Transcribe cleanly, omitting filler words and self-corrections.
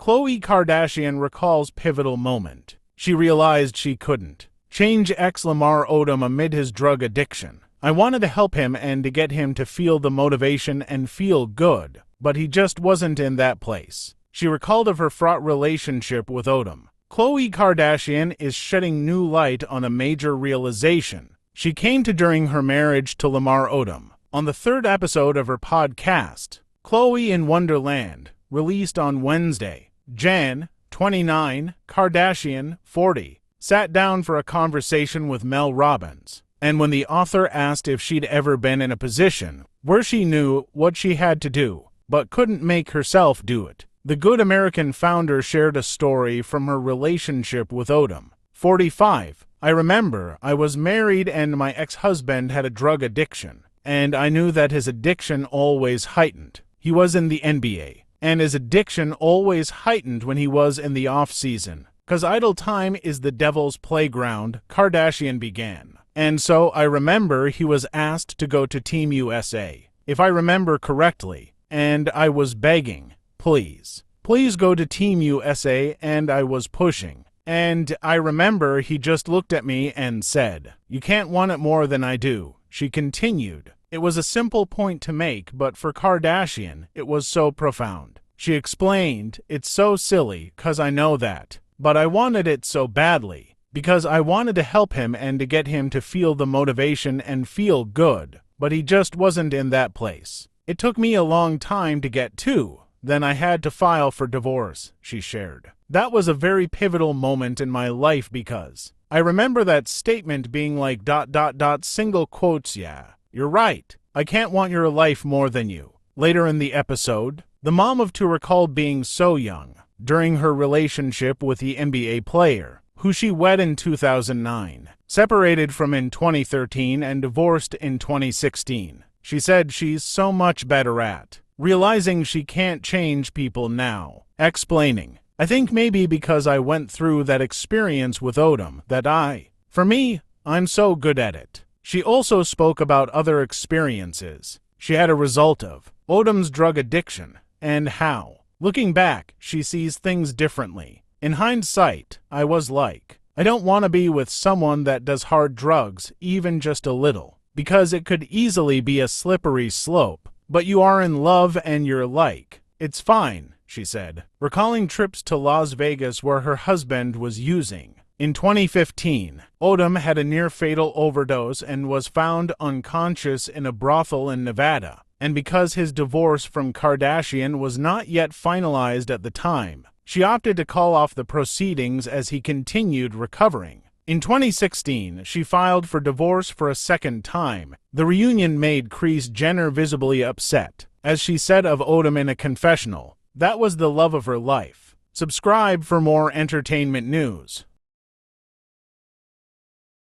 Khloe Kardashian recalls pivotal moment. She realized she couldn't change ex-Lamar Odom amid his drug addiction. I wanted to help him and to get him to feel the motivation and feel good, but he just wasn't in that place. She recalled of her fraught relationship with Odom. Khloe Kardashian is shedding new light on a major realization she came to during her marriage to Lamar Odom. On the third episode of her podcast, Khloe in Wonderland, released on Wednesday, Jan. 29, Kardashian, 40, sat down for a conversation with Mel Robbins, and when the author asked if she'd ever been in a position where she knew what she had to do, but couldn't make herself do it, the Good American founder shared a story from her relationship with Odom. 45, I remember I was married and my ex-husband had a drug addiction, and I knew that his addiction always heightened. He was in the NBA, and his addiction always heightened when he was in the off-season. 'Cause idle time is the devil's playground, Kardashian began. And so I remember he was asked to go to Team USA, if I remember correctly, and I was begging, please go to Team USA, and I was pushing. And I remember he just looked at me and said, "You can't want it more than I do," she continued. It was a simple point to make, but for Kardashian, it was so profound. She explained, "It's so silly, 'cause I know that. But I wanted it so badly, because I wanted to help him and to get him to feel the motivation and feel good, but he just wasn't in that place. It took me a long time to get to, then I had to file for divorce," she shared. That was a very pivotal moment in my life because I remember that statement being like ... single quotes, "Yeah, you're right. I can't want your life more than you." Later in the episode, the mom of two recalled being so young during her relationship with the NBA player, who she wed in 2009, separated from in 2013 and divorced in 2016. She said she's so much better at realizing she can't change people now, explaining, "I think maybe because I went through that experience with Odom that for me, I'm so good at it." She also spoke about other experiences she had a result of Odom's drug addiction and how, looking back, she sees things differently. In hindsight, I was like, I don't want to be with someone that does hard drugs, even just a little, because it could easily be a slippery slope, but you are in love and you're like, it's fine, she said, recalling trips to Las Vegas where her husband was using. In 2015, Odom had a near-fatal overdose and was found unconscious in a brothel in Nevada, and because his divorce from Kardashian was not yet finalized at the time, she opted to call off the proceedings as he continued recovering. In 2016, she filed for divorce for a second time. The reunion made Kris Jenner visibly upset. As she said of Odom in a confessional, that was the love of her life. Subscribe for more entertainment news.